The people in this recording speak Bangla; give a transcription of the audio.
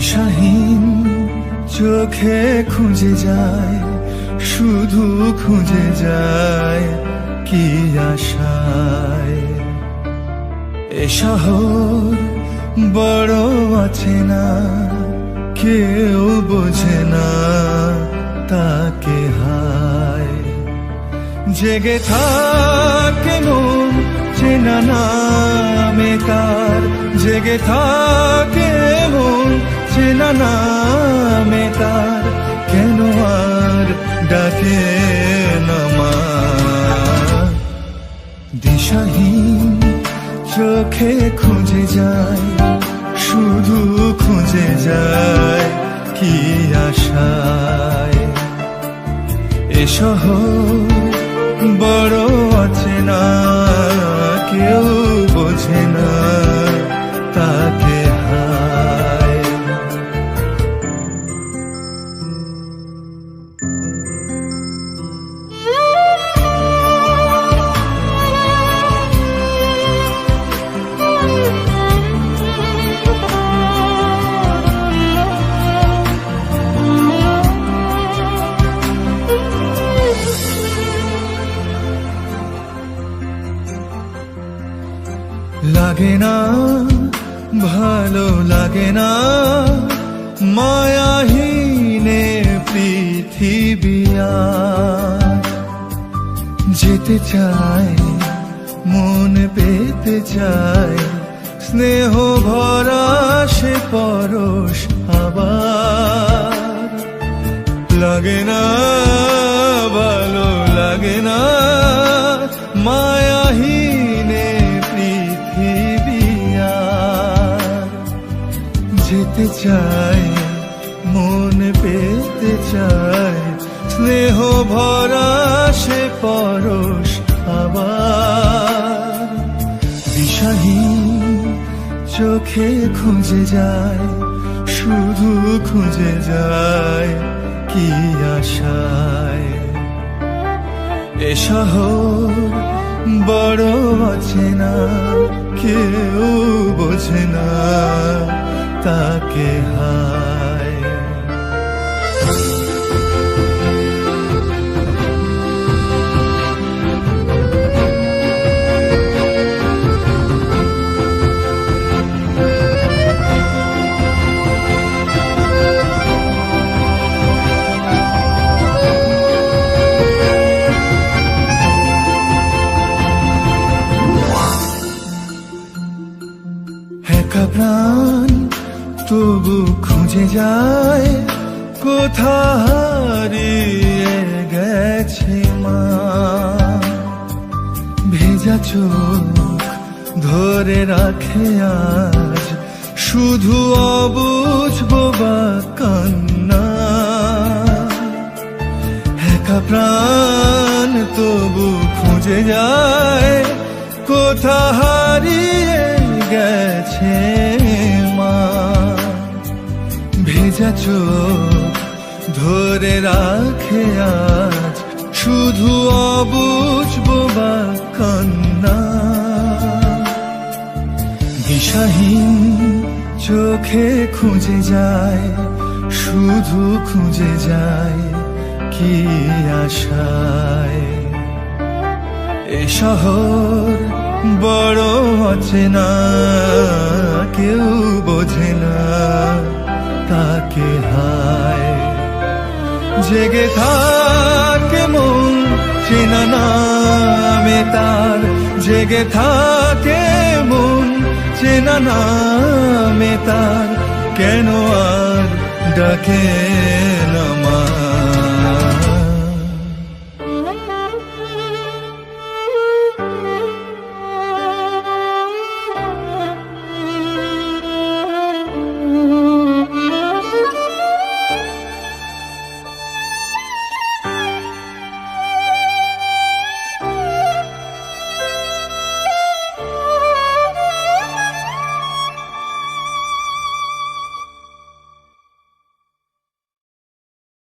দিশাহীন চোখে খুঁজে যায়, শুধু খুঁজে যায় কি আশায়। এ শহর বড় আছে না, কেউ বোঝে না তাকে হায়। জেগে থাকে মন চেনা নামে তার, জেগে থাকে মন চেনা নামে তার, কেন আর ডাকে না মা। দিশাহীন চোখে খুঁজে যায়, শুধু খুঁজে যায় কি আশায়। এ শহর বড় আছে না, কেউ বোঝে না তাকে হায়। লাগে না ভালো লাগে না মায়াহীনে পৃথিবী আর। যেতে চায় মন পেতে চায়, স্নেহ ভরা সে পরশ আবার। লাগে না ভালো লাগে না মায়াহীনে পৃথিবী আর। যেতে চায় মন পেতে চায়, স্নেহ ভরা সে পরশ আবার। দিশাহীন চোখে খুঁজে যায়, শুধু খুঁজে যায় কি আশায়। এ শহর বড় আছে না, কেউ বোঝে না তাকে হায়। একা প্রাণ তবু খুঁজে যায়, কোথা হারিয়ে গেছে মা। ভেজা চোখ ধরে রাখে আজ, শুধু অবুঝ বোবা কান্না। একা প্রাণ তবু খুঁজে যায়, কোথা হারিয়ে গেছে মা। ভেজা চোখ ধরে রাখে আজ, শুধু অবুঝ বোবা কান্না। দিশাহীন চোখে খুঁজে যায়, শুধু খুঁজে যায় কি আশায়। এ শহর বড় আছে না, কেউ বোঝে না তাকে হায়। জেগে থাকে মন চেনা নামে তার, জেগে থাকে মন চেনা নামে তার, কেন আর ডাকে